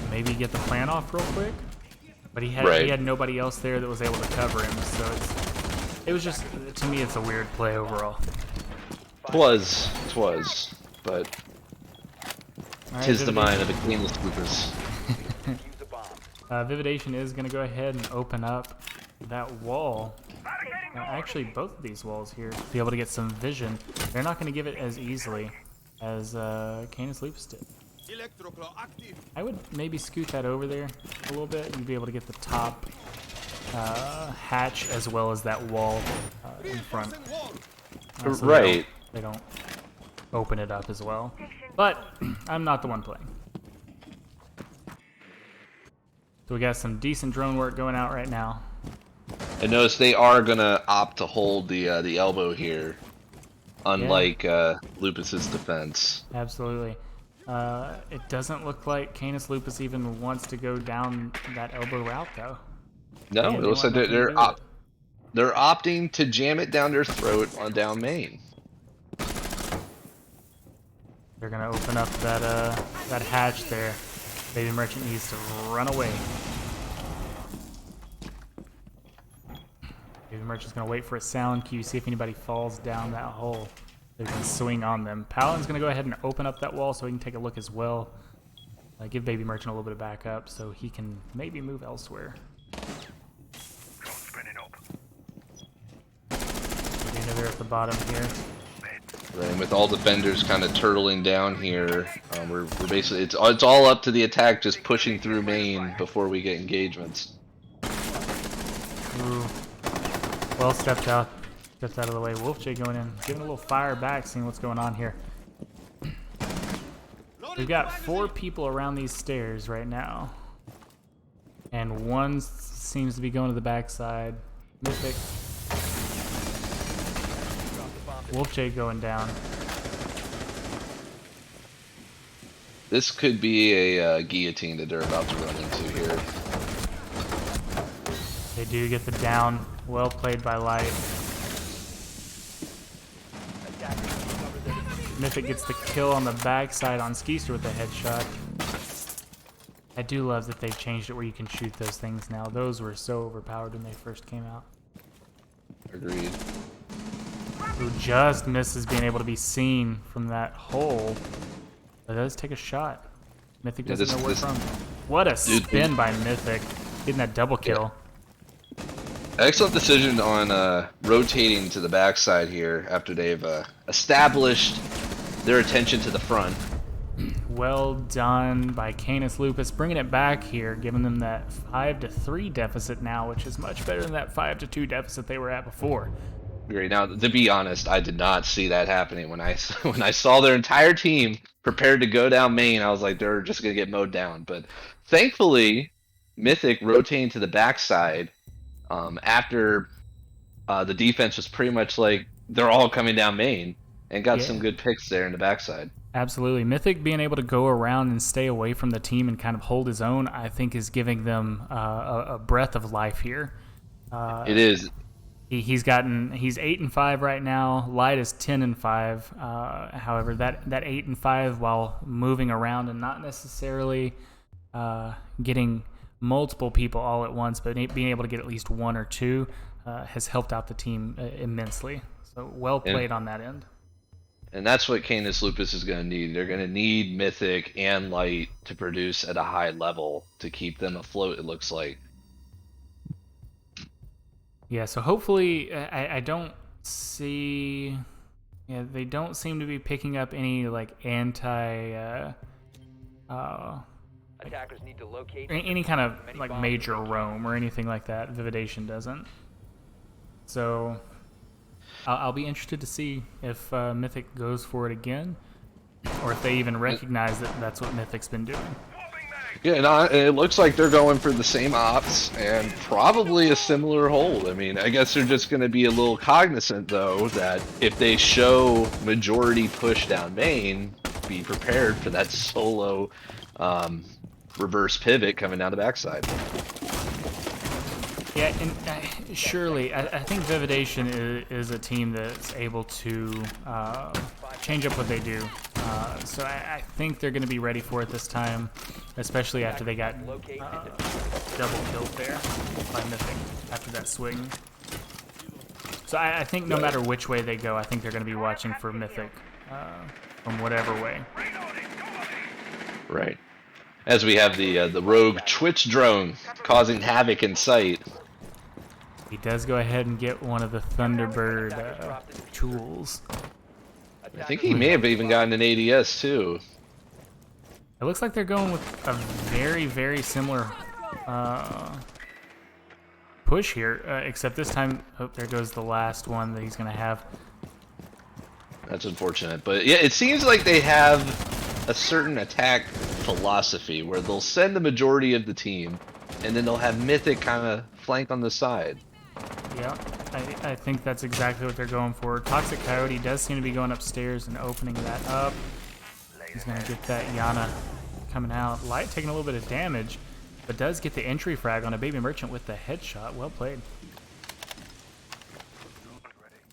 maybe get the plant off real quick. But he had nobody else there that was able to cover him, so it was just, to me, it's a weird play overall. It was, but All right, tis the Vividation- mind of a Canis Lupus. use the bomb. Vividation is going to go ahead and open up that wall. Actually, both of these walls here, to be able to get some vision. They're not going to give it as easily as Canis Lupus did. I would maybe scoot that over there a little bit and be able to get the top hatch as well as that wall in front. So Right. They don't open it up as well. But I'm not the one playing. So we got some decent drone work going out right now. And notice they are gonna opt to hold the elbow here, unlike Lupus's defense. Absolutely. It doesn't look like Canis Lupus even wants to go down that elbow route, though. No, Yeah, it they looks like want nothing to do with it. they're opting to jam it down their throat on down main. They're gonna open up that hatch there. Baby Merchant needs to run away. Baby Merchant's gonna wait for a sound cue, see if anybody falls down that hole. They can swing on them. Paladin's gonna go ahead and open up that wall so he can take a look as well. Give Baby Merchant a little bit of backup so he can maybe move elsewhere. They're at the bottom here. Right, and with all defenders kind of turtling down here, we're basically it's all up to the attack, just pushing through main before we get engagements. Ooh. Well stepped out of the way. Wolfjay going in, giving a little fire back, seeing what's going on here. We've got 4 people around these stairs right now, and one seems to be going to the backside. Mythic. Wolfjay going down. This could be a guillotine that they're about to run into here. They do get the down. Well played by Light. Mythic gets the kill on the backside on Skeester with the headshot. I do love that they've changed it where you can shoot those things now. Those were so overpowered when they first came out. Agreed. Who just misses being able to be seen from that hole. But does take a shot. Mythic Yeah, doesn't know where this- from. What a Dude, spin by Mythic. Getting that double kill. Excellent decision on rotating to the backside here after they've established their attention to the front. Well done by Canis Lupus, bringing it back here, giving them that 5-3 deficit now, which is much better than that 5-2 deficit they were at before. Great. Now, to be honest, I did not see that happening when I when I saw their entire team prepared to go down main. I was like, they're just gonna get mowed down. But thankfully, Mythic rotating to the backside after the defense was pretty much like they're all coming down main, and got some good picks there in the backside. Absolutely. Mythic being able to go around and stay away from the team and kind of hold his own, I think, is giving them a breath of life here. It is. He's 8-5 right now. Light is 10-5. However, that 8-5 while moving around and not necessarily getting multiple people all at once, but being able to get at least 1 or 2 has helped out the team immensely. So well played on that end. And that's what Canis Lupus is going to need. They're going to need Mythic and Light to produce at a high level to keep them afloat, it looks like. Yeah, so hopefully I don't see. Yeah, they don't seem to be picking up any like Attackers need to locate any kind of many like bombs major as they can. roam or anything like that. Vividation doesn't. So I'll be interested to see if Mythic goes for it again, or if they even recognize that that's what Mythic's been doing. Yeah, no, it looks like they're going for the same ops and probably a similar hold. I mean, I guess they're just going to be a little cognizant, though, that if they show majority push down main, be prepared for that solo reverse pivot coming down the backside. Yeah, and surely I think Vividation is a team that's able to change up what they do. So I think they're going to be ready for it this time, especially after they got double killed there by Mythic after that swing. So I think no matter which way they go, I think they're going to be watching for Mythic from whatever way. Right. As we have the rogue Twitch drone causing havoc in sight. He does go ahead and get one of the Thunderbird tools. I think he may have even gotten an ADS too. It looks like they're going with a very, very similar push here, except this time, oh, there goes the last one that he's going to have. That's unfortunate, but yeah, it seems like they have a certain attack philosophy where they'll send the majority of the team, and then they'll have Mythic kind of flank on the side. Yeah, I think that's exactly what they're going for. Toxic Coyote does seem to be going upstairs and opening that up. He's going to get that Yana coming out. Light taking a little bit of damage, but does get the entry frag on a Baby Merchant with the headshot. Well played.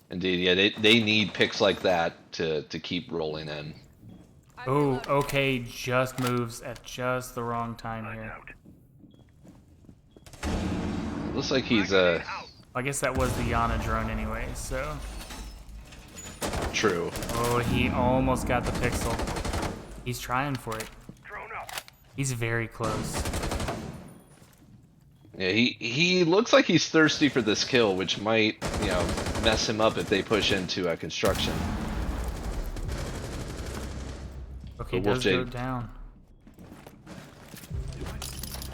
Indeed, yeah, they need picks like that to keep rolling in. Oh, okay, just moves at just the wrong time here. Looks like he's I guess that was the Yana drone anyway, so. true. Oh, he almost got the pixel. He's trying for it. He's very close. Yeah, he looks like he's thirsty for this kill, which might, you know, mess him up if they push into construction. Okay, Wolf does go Jade. down.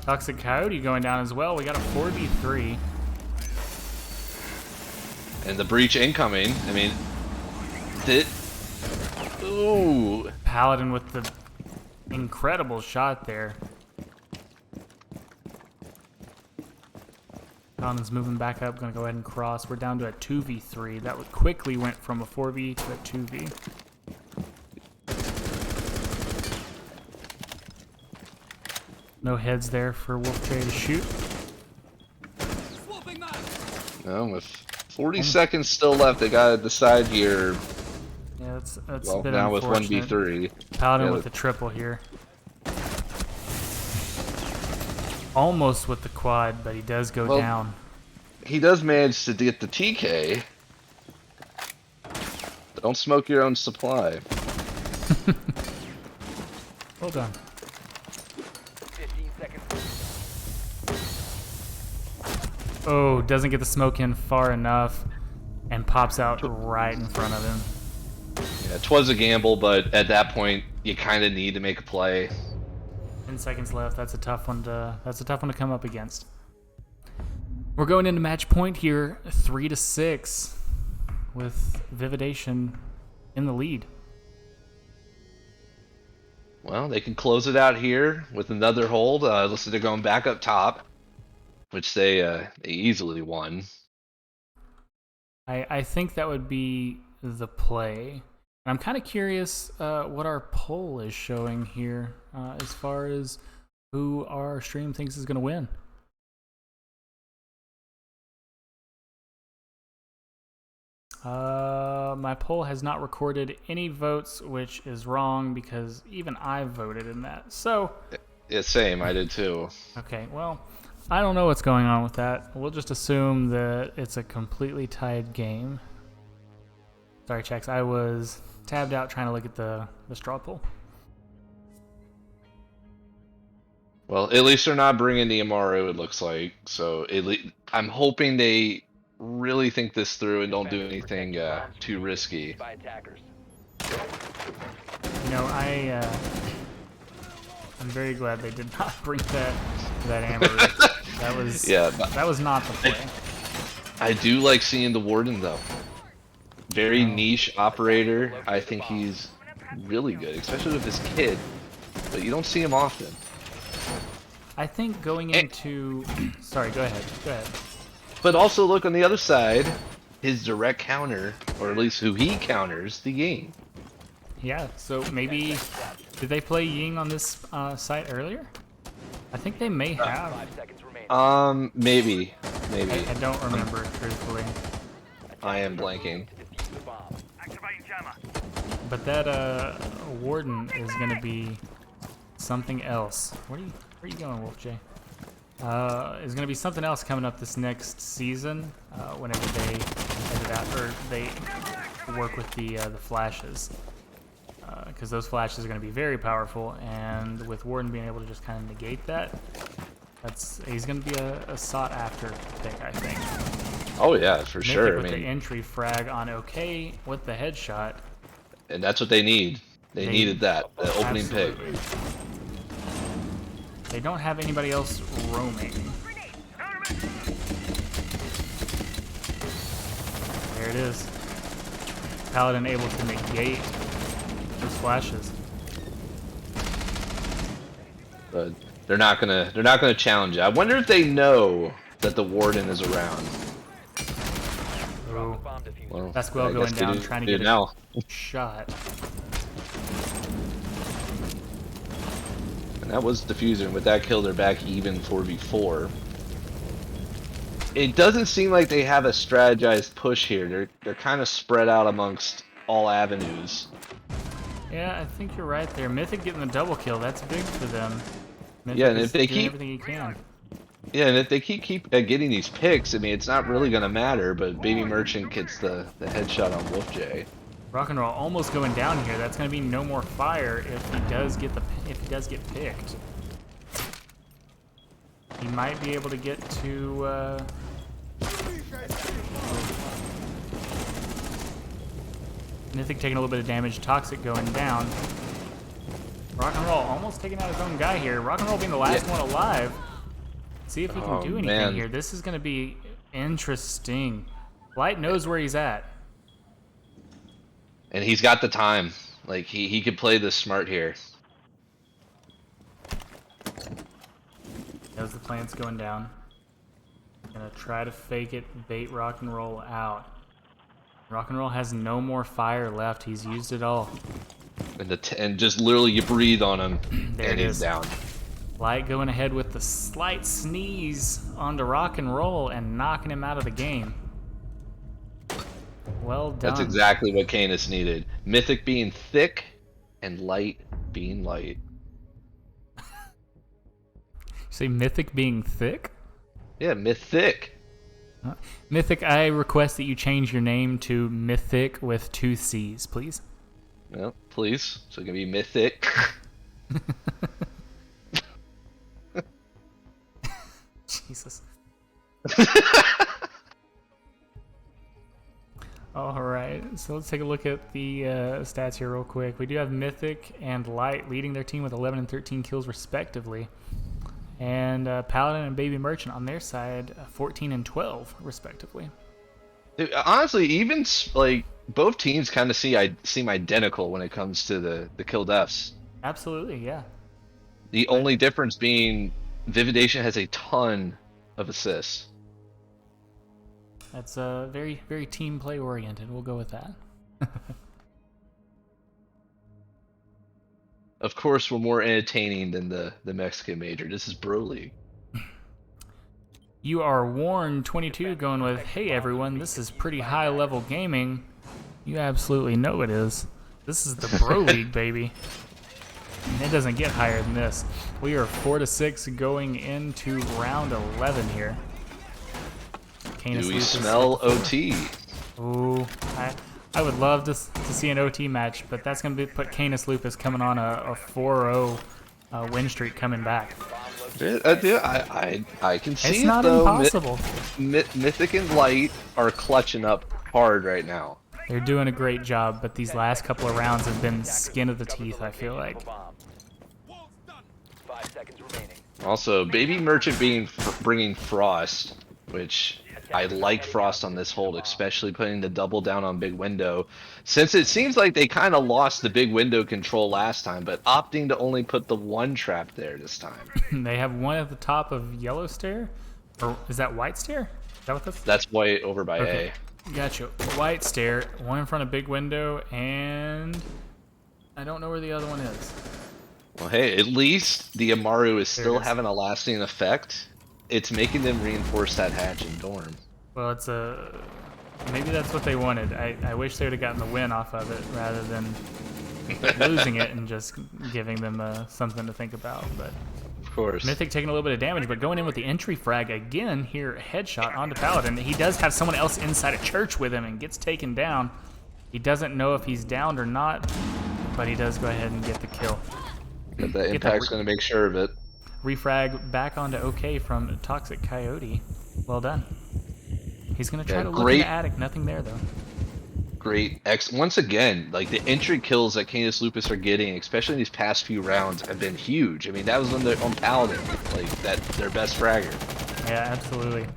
Toxic Coyote going down as well. We got a 4v3. And the breach incoming. I mean, ooh. Paladin with the incredible shot there. Paladin's moving back up, gonna go ahead and cross. We're down to a 2v3. That would quickly went from a 4v to a 2v. No heads there for Wolf Jay to shoot. No, with 40 seconds still left, they gotta decide here. Yeah, that's Well, a bit now with unfortunate. 1v3. Paladin Yeah, with the triple here. Almost with the quad, but he does go down. He does manage to get the TK. Don't smoke your own supply. Well done. 15 seconds. Oh, doesn't get the smoke in far enough and pops out right in front of him. Yeah, 'twas a gamble, but at that point, you kind of need to make a play. 10 seconds left. That's a tough one to come up against. We're going into match point here, 3-6, with Vividation in the lead. Well, they can close it out here with another hold. Looks like they're going back up top, which they easily won. I think that would be the play. I'm kind of curious what our poll is showing here as far as who our stream thinks is going to win. My poll has not recorded any votes, which is wrong because even I voted in that. So, Yeah, same. I did too. okay, well, I don't know what's going on with that. We'll just assume that it's a completely tied game. Sorry, Chex. I was tabbed out trying to look at the straw poll. Well, at least they're not bringing the MRO, it looks like. So I'm hoping they really think this through and don't do Defenders anything protect your bombs too from risky. use by attackers. You know, I'm very glad they did not bring that amber. That was that was not the play. I do like seeing the Warden though. Very niche operator. I think he's really good, especially with his kid. But you don't see him often. I think going into sorry, go ahead. Go ahead. But also look on the other side, his direct counter, or at least who he counters, the Ying. Yeah, so maybe did they play Ying on this site earlier? I think they may have. 5 seconds remaining. Maybe. I don't remember truthfully. I am blanking. To defuse the bomb. But that Warden is gonna be something else. Where are you going, Wolf J? Is gonna be something else coming up this next season. Whenever they edit out or they work with the flashes, because those flashes are gonna be very powerful, and with Warden being able to just kind of negate that, he's gonna be a sought after pick, I think. Oh yeah, for Mythic sure. with I mean, the entry frag on OK with the headshot. and that's what they need. They needed that, the opening pick. Absolutely. They don't have anybody else roaming. There it is. Paladin able to negate those flashes. But they're not gonna challenge it. I wonder if they know that the Warden is around. Oh, Bomb defused. Well, Pasquale I going guess they down, do- trying to do get now. a shot. And that was diffuser, and with that kill, they're back even 4v4. It doesn't seem like they have a strategized push here. They're kind of spread out amongst all avenues. Yeah, I think you're right there. Mythic getting the double kill, that's big for them. Mythic Yeah, and is if they doing keep- everything he can. Yeah, and if they keep getting these picks, I mean, it's not really gonna matter. But Baby Merchant gets the headshot on Wolf J. Rock and roll almost going down here. That's going to be no more fire if he does get picked. He might be able to get to. Mythic taking a little bit of damage. Toxic going down. Rock and roll almost taking out his own guy here. Rock and roll being the last one alive. See if he can Oh, do anything man. here. This is going to be interesting. Light knows where he's at. And he's got the time. Like he could play this smart here. As the plant's going down. Gonna try to fake it, bait rock and roll out. Rock and roll has no more fire left. He's used it all. And just literally you breathe on him, There and it he's is. down. Light going ahead with the slight sneeze onto rock and roll and knocking him out of the game. Well done. That's exactly what Canis needed. Mythic being thick, and Light being light. Say Mythic being thick? Yeah, Mythic. Mythic, I request that you change your name to Mythic with 2 C's, please. Well, please. So it can be Mythic. Jesus. Alright, so let's take a look at the stats here real quick. We do have Mythic and Light leading their team with 11 and 13 kills respectively. And Paladin and Baby Merchant on their side, 14 and 12 respectively. Dude, honestly, even like both teams kind of seem identical when it comes to the kill deaths. Absolutely, yeah. The only difference being Vividation has a ton of assists. That's very, very team play oriented. We'll go with that. Of course, we're more entertaining than the Mexican major. This is Bro League. You are Warren 22 going with, hey everyone, this is pretty high level gaming. You absolutely know it is. This is the Bro League, baby. And it doesn't get higher than this. We are 4-6 going into round 11 here. Canis Do we Lupus smell with the OT? Ooh, I would love to see an OT match, but that's going to put Canis Lupus coming on a 4-0 win streak coming back. I can see It's it, not though. impossible. Mythic and Light are clutching up hard right now. They're doing a great job, but these last couple of rounds have been skin of the teeth, I feel like. 5 seconds remaining. Also, Baby Merchant bringing Frost, which I like Frost on this hold, especially putting the double down on Big Window, since it seems like they kind of lost the Big Window control last time, but opting to only put the one trap there this time. They have one at the top of Yellow Stair, or is that White Stair? Is that what that's? That's White over by Okay. Gotcha. White Stair, one in front of Big Window, and I don't know where the other one is. A. Well, hey, at least the Amaru is There still it is. having a lasting effect. It's making them reinforce that hatch and dorm. Well, it's a. Maybe that's what they wanted. I wish they would have gotten the win off of it rather than losing it and just giving them something to think about. But Of course. Mythic taking a little bit of damage, but going in with the entry frag again here, headshot onto Paladin. He does have someone else inside a church with him and gets taken down. He doesn't know if he's downed or not, but he does go ahead and get the kill. But the impact's going to make sure of it. Refrag back onto OK from Toxic Coyote. Well done. He's going to try Yeah, to look in great. the attic. Nothing there, though. Great. Once again, like the entry kills that Canis Lupus are getting, especially in these past few rounds, have been huge. I mean, that was when they're on Paladin, like their best fragger. Yeah, absolutely.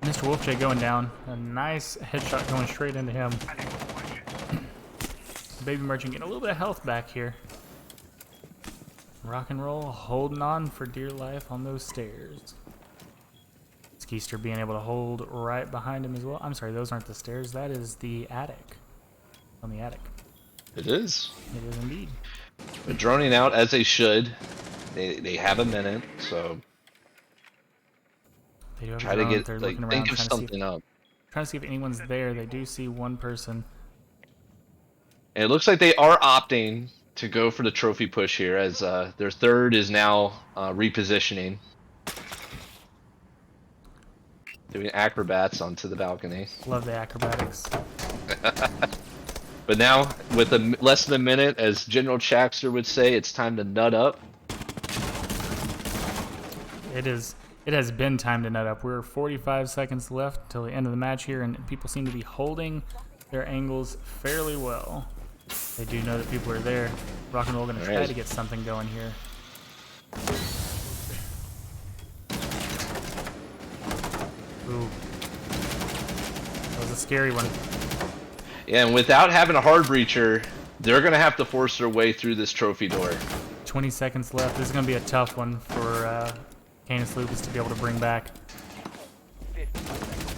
Mr. Wolfjay going down. A nice headshot going straight into him. Baby Merchant getting a little bit of health back here. Rock and roll, holding on for dear life on those stairs. Skeester being able to hold right behind him as well. I'm sorry, those aren't the stairs. That is the attic. On the attic. It is. It is indeed. But droning out as they should. They have a minute, so They do have a try to drone. get They're like looking think around, of something up. trying to see if anyone's there. They do see one person. And it looks like they are opting to go for the trophy push here, as their third is now repositioning. Doing acrobats onto the balcony. Love the acrobatics. But now, with less than a minute, as General Chaxter would say, it's time to nut up. It has been time to nut up. We're 45 seconds left till the end of the match here, and people seem to be holding their angles fairly well. They do know that people are there. Rock and roll going to try Alright. to get something going here. Ooh. That was a scary one. Yeah, and without having a hard breacher, they're going to have to force their way through this trophy door. 20 seconds left. This is going to be a tough one for Canis Lupus to be able to bring back.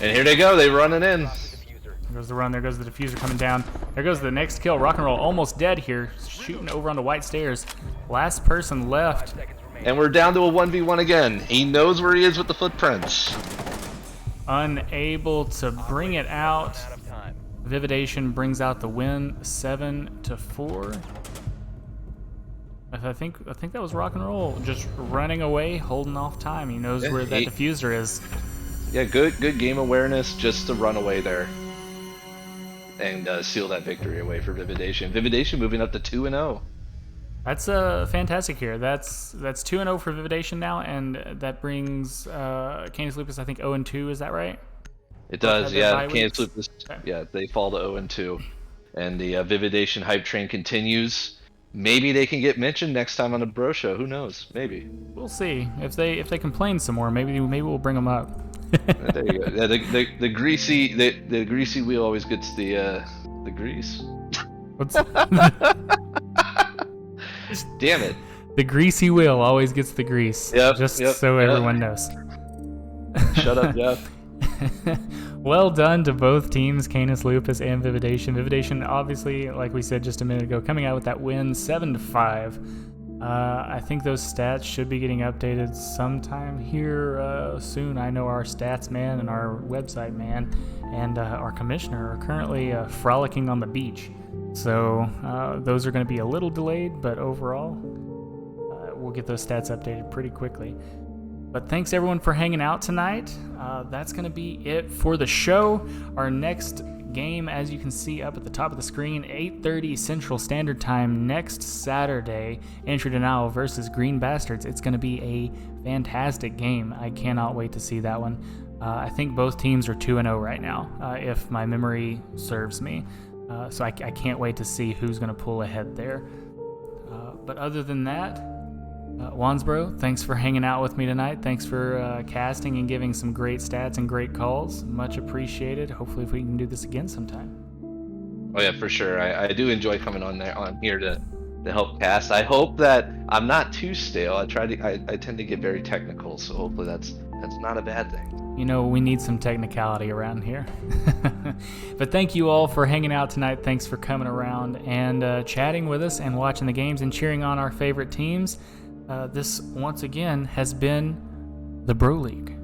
And here they go, they running in. There goes the run. There goes the diffuser coming down. There goes the next kill. Rock and roll almost dead here. Shooting over onto White Stairs. Last person left. And we're down to a 1v1 again. He knows where he is with the footprints. Unable to bring it out. Out of time. Vividation brings out the win, 7-4. I think that was Rock and Roll just running away, holding off time. He knows Yeah, where that diffuser is. Yeah, good game awareness just to run away there. And seal that victory away for Vividation. Vividation moving up to 2-0. That's fantastic here. That's 2-0 for Vividation now, and that brings Canis Lupus, I think, 0-2. Is that right? It does, had their yeah. bye Canis weeks? Lupus, Okay. yeah, they fall to 0-2. And the Vividation hype train continues. Maybe they can get mentioned next time on the Bro Show. Who knows? Maybe. We'll see if they complain some more. Maybe we'll bring them up. There you go. Yeah, the greasy wheel always gets the grease. What's Damn it. the greasy wheel always gets the grease. Yep, Just yep, so yep. everyone knows. Shut up, Jeff. Well done to both teams, Canis Lupus and Vividation. Vividation, obviously, like we said just a minute ago, coming out with that win, 7-5. I think those stats should be getting updated sometime here soon. I know our stats man and our website man and our commissioner are currently frolicking on the beach. So those are going to be a little delayed, but overall, we'll get those stats updated pretty quickly. But thanks everyone for hanging out tonight. That's going to be it for the show. Our next game, as you can see up at the top of the screen, 8:30 Central Standard Time next Saturday, Entry Denial versus Green Bastards. It's going to be a fantastic game. I cannot wait to see that one. I think both teams are 2-0 right now, if my memory serves me. So I can't wait to see who's going to pull ahead there. But other than that, Wansbro, thanks for hanging out with me tonight. Thanks for casting and giving some great stats and great calls. Much appreciated. Hopefully we can do this again sometime. Oh yeah, for sure. I do enjoy coming on here to help cast. I hope that I'm not too stale. I tend to get very technical, so hopefully that's not a bad thing. You know, we need some technicality around here. But thank you all for hanging out tonight. Thanks for coming around and chatting with us and watching the games and cheering on our favorite teams. This, once again, has been the Bro League.